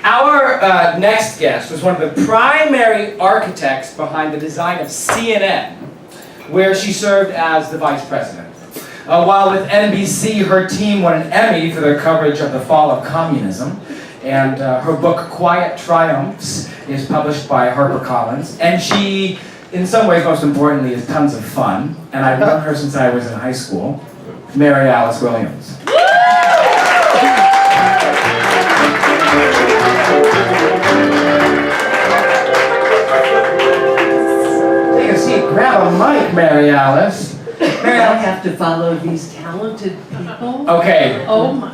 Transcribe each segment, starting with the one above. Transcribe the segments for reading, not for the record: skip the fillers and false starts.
Our next guest was one of the primary architects behind the design of CNN, where she served as the vice president. While with NBC, her team won an Emmy for their coverage of the fall of communism, and her book, Quiet Triumphs, is published by HarperCollins, and she, in some ways, most importantly, is tons of fun, and I've known her since I was in high school, Mary Alice Williams. Take a seat, grab a mic, Mary Alice. Mary I Alice. have to follow these talented people. Okay. Oh my.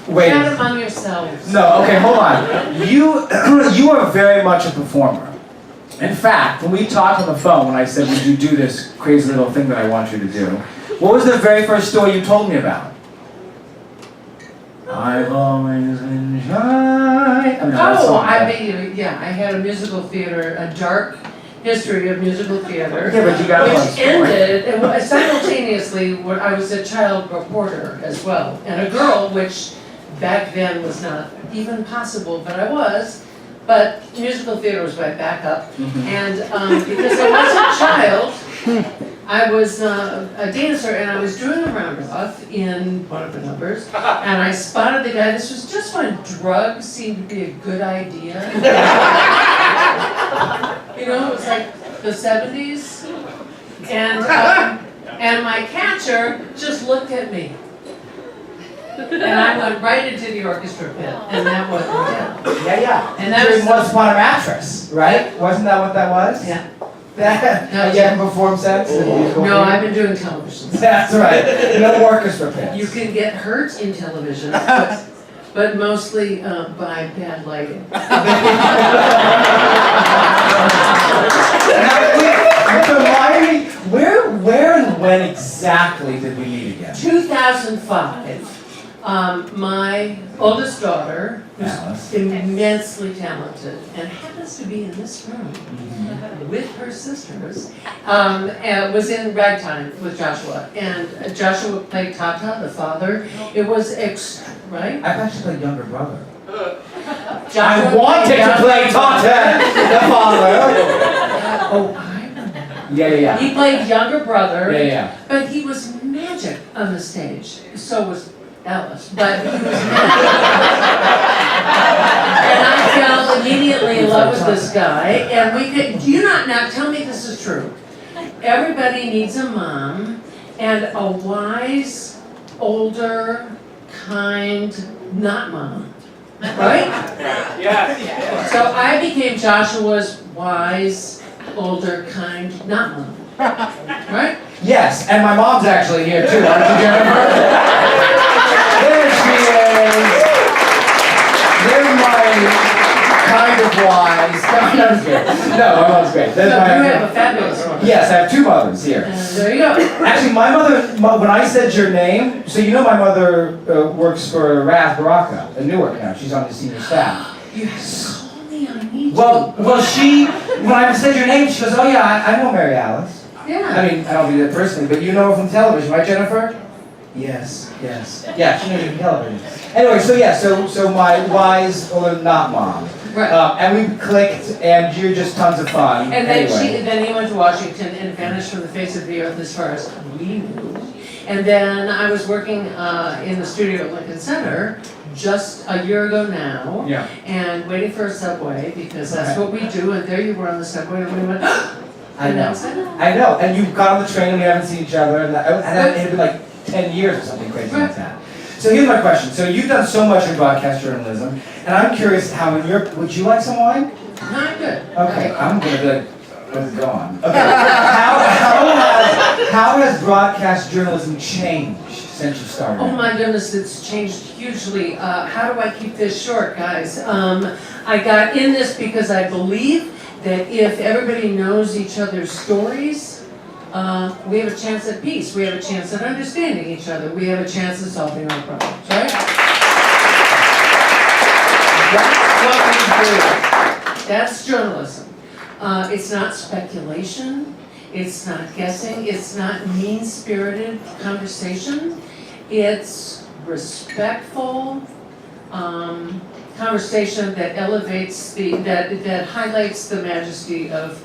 Wait. Chat among yourselves. No, okay, hold on. You are very much a performer. In fact, when we talked on the phone, when I said, would you do this crazy little thing that I want you to do, what was the very first story you told me about? I've always been shy. I mean, that Oh, song, I right? mean, yeah, I had a musical theater, a dark history of musical theater. Yeah, but you got one Which story. ended, and simultaneously, when I was a child reporter as well, and a girl, which back then was not even possible, but I was. But musical theater was my backup, and because I was a child, I was a dancer, and I was doing a roundoff in one of the numbers, and I spotted the guy. This was just when drugs seemed to be a good idea. You know, it was like the 70s, and my catcher just looked at me. And I went right into the orchestra pit, and that wasn't it. Yeah. And that During was Once Upon a Mattress, right? Wasn't that what that was? Yeah. That, you haven't performed since? No, I've been doing television. That's right. No orchestra pits. You can get hurt in television, but mostly by bad lighting. Remind me, where and when exactly did we meet again? 2005, my oldest daughter, Alice. who's immensely talented and happens to be in this room with her sisters, was in Ragtime with Joshua. And Joshua played Tata, the father. It was right? I've actually played younger brother. Joshua I wanted played to play Tata, the father. Oh, I remember. Yeah. He played younger brother. Yeah. But he was magic on the stage. So was Alice. But he was magic. And I fell immediately in love with this guy. And we could, do you not, now tell me this is true. Everybody needs a mom and a wise, older, kind, not mom. Right? Yes. So I became Joshua's wise, older, kind, not mom. Right? Yes, and my mom's actually here too, aren't you, Jennifer? There she is. They're my kind of wise. No, I'm great. No, my mom's great. So you have a fabulous one. Yes, I have two mothers here. And there you go. Actually, my mother, when I said your name, so you know my mother works for Raz Baraka in Newark now. She's on the senior staff. You have to call me, I need Well, she, when I said your name, she goes, oh yeah, I know Mary Alice. you. Yeah. I mean, I don't do that personally, but you know her from television, right, Jennifer? Yes. Yeah, she knows you from television. Anyway, so my wise, or not mom. Right. And we clicked, and you're just tons of fun. And then anyway. then he went to Washington and vanished from the face of the earth as far as we knew. And then I was working in the studio at Lincoln Center just a year ago now. Yeah. And waiting for a subway because that's what we do. And there you were on the subway, and we went. I And know. that was it. I know. And you got on the train and we haven't seen each other, and it had been like 10 years or something crazy like that. So here's my question. So you've done so much in broadcast journalism, and I'm curious how in your, would you like some wine? Not good. Okay, I'm gonna be like, where's it going? Okay. How has broadcast journalism changed since you started? Oh my goodness, it's changed hugely. How do I keep this short, guys? I got in this because I believe that if everybody knows each other's stories, we have a chance at peace. We have a chance at understanding each other. We have a chance at solving our problems, right? That's what we do. That's journalism. It's not speculation. It's not guessing. It's not mean-spirited conversation. It's respectful, conversation that elevates that highlights the majesty of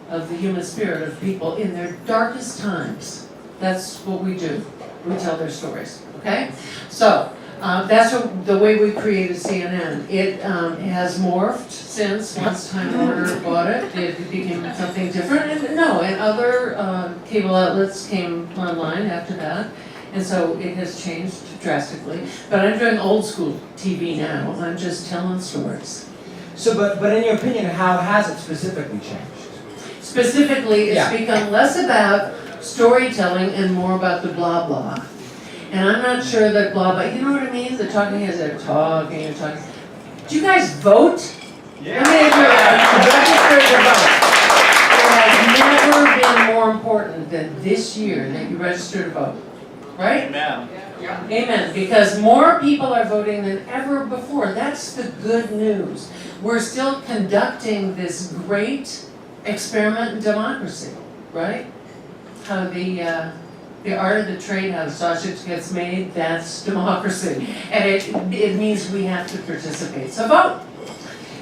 the human spirit of people in their darkest times. That's what we do. We tell their stories, okay? So, that's the way we created CNN. It has morphed since, once Time Warner bought it, it became something different. And other cable outlets came online after that. And so it has changed drastically. But I'm doing old school TV now. I'm just telling stories. So, but in your opinion, how has it specifically changed? Specifically, it's Yeah. become less about storytelling and more about the blah blah. And I'm not sure that blah blah, you know what I mean? The talking heads are talking and talking. Do you guys vote? Yeah. How many of you are registered to vote? It has never been more important than this year that you register to vote, right? Amen. Amen, because more people are voting than ever before. That's the good news. We're still conducting this great experiment in democracy, right? How the art of the trade, how the sausage gets made, that's democracy. And it means we have to participate. So vote.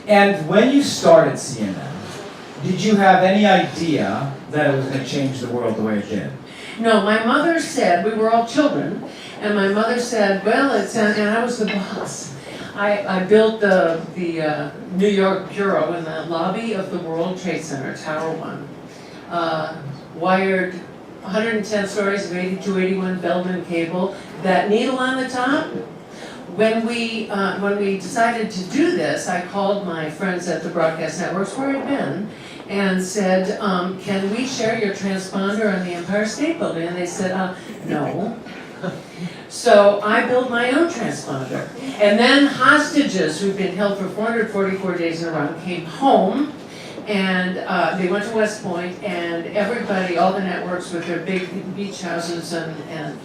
And when you started CNN, did you have any idea that it was going to change the world the way it did? No, my mother said, we were all children, and my mother said, well, and I was the boss. I built the New York bureau in the lobby of the World Trade Center, Tower 1. Wired 110 stories of 8281 Bellman cable. That needle on the top. When we decided to do this, I called my friends at the broadcast networks where I'd been and said, can we share your transponder on the Empire State Building? And they said, no. So I built my own transponder. And then hostages who'd been held for 444 days in Iran came home, and they went to West Point, and everybody, all the networks with their big beach houses and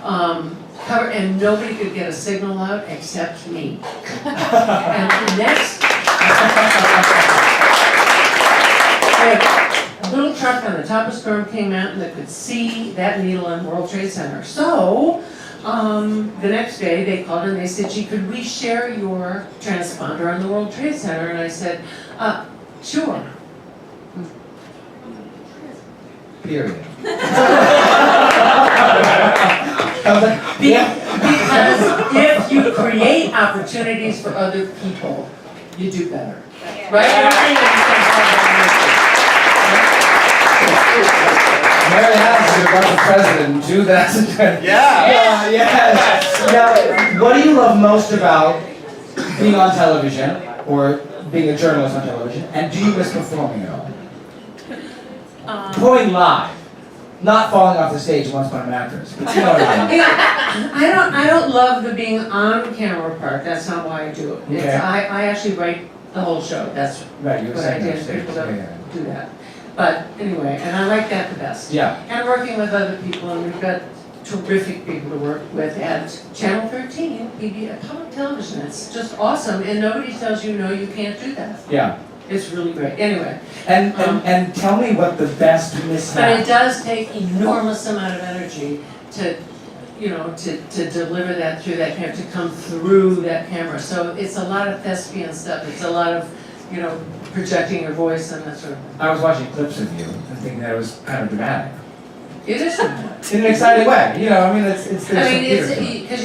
cover, and nobody could get a signal out except me. And next, a little truck on the top of Storm King Mountain that could see that needle on World Trade Center. So, the next day they called and they said, gee, could we share your transponder on the World Trade Center? And I said, sure. Period. Because if you create opportunities for other people, you do better. Right? Everything Mary Alice is about the president in 2020. Yeah. Yes. Now, what do you love most about being on television or being a journalist on television? And do you miss performing at all? Performing live, not falling off the stage once upon a mattress. But you know what I mean. Yeah, I don't love the being on camera part. That's not why I do it. It's, Okay. I actually write the whole show. That's Right, you were what I saying did. that stage. People don't Yeah. do that. But anyway, and I like that the best. Yeah. And working with other people, and we've got terrific people to work with at Channel 13, PBS, public television. It's just awesome, and nobody tells you, no, you can't do that. Yeah. It's really great. Anyway, And tell me what the best but mishap. it does take enormous amount of energy to, to deliver that through that camera, to come through that camera. So it's a lot of thespian stuff. It's a lot of, projecting your voice and that sort of thing. I was watching clips of you and thinking that it was kind of dramatic. It is dramatic. In an exciting way. It's there's some I mean, theater it's to it. because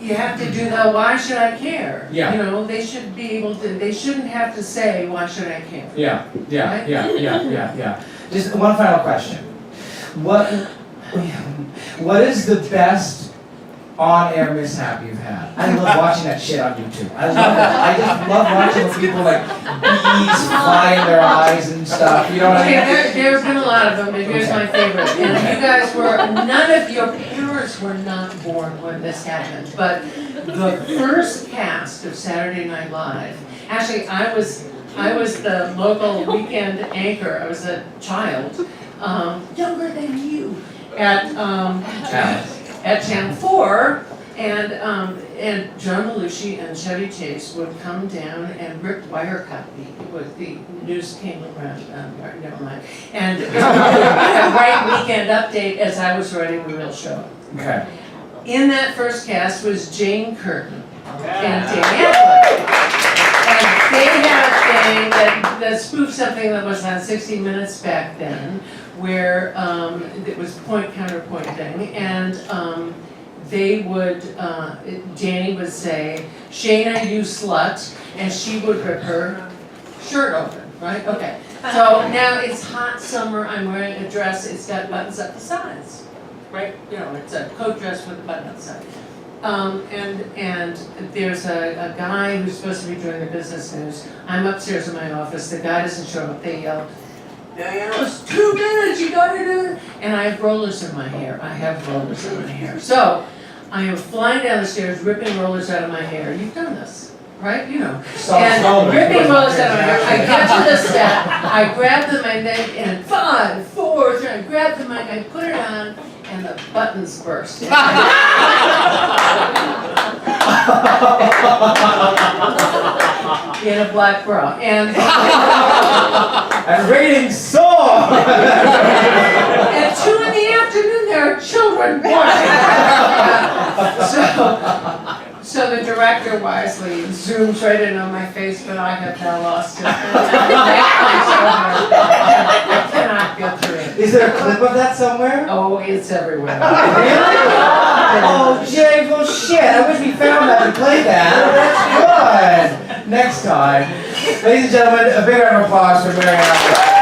you have to do the why should I care? Yeah. They should be able to. They shouldn't have to say why should I care. Yeah. Just one final question. What is the best on-air mishap you've had? I love watching that shit on YouTube. I love it. I just love watching when people bees fly in their eyes and stuff. You know what I mean? Okay, there have been a lot of them, and here's my favorite. And you guys none of your parents were not born when this happened, but the first cast of Saturday Night Live, actually I was the local weekend anchor. I was a child, younger than you, at Channel 4, and John Belushi and Chevy Chase would come down and Rick Wirecott with the news came around, never mind, and write weekend update as I was writing the real show. Okay. In that first cast was Jane Curtin, and Danny Aykroyd. And they had a thing that spoofed something that was on 60 Minutes back then, where it was point counterpoint thing, and they would, Danny would say, "Shayna, you slut," and she would rip her shirt open, right? Okay. So now it's hot summer, I'm wearing a dress, it's got buttons up the sides, right? You know, it's a coat dress with a button up the side. And there's a guy who's supposed to be doing the business news. I'm upstairs in my office, the guy doesn't show up, they yell, "It's 2 minutes, you gotta do it." And I have rollers in my hair, So, I am flying down the stairs, ripping rollers out of my hair. You've done this, right? You know. And ripping rollers out of my hair. I get to the set, I grab the mic, and 5, 4, 3, I grab the mic, I put it on, and the buttons burst. In a black bra. And ratings soar! at 2 in the afternoon, there are children watching. So the director wisely zooms right in on my face, but I have now lost it. I cannot get through it. Is there a clip of that somewhere? Oh, it's everywhere. Oh, Jay, well shit, I wish we found that and played that. That's good. Next time. Ladies and gentlemen, a big round of applause for Mary Alice.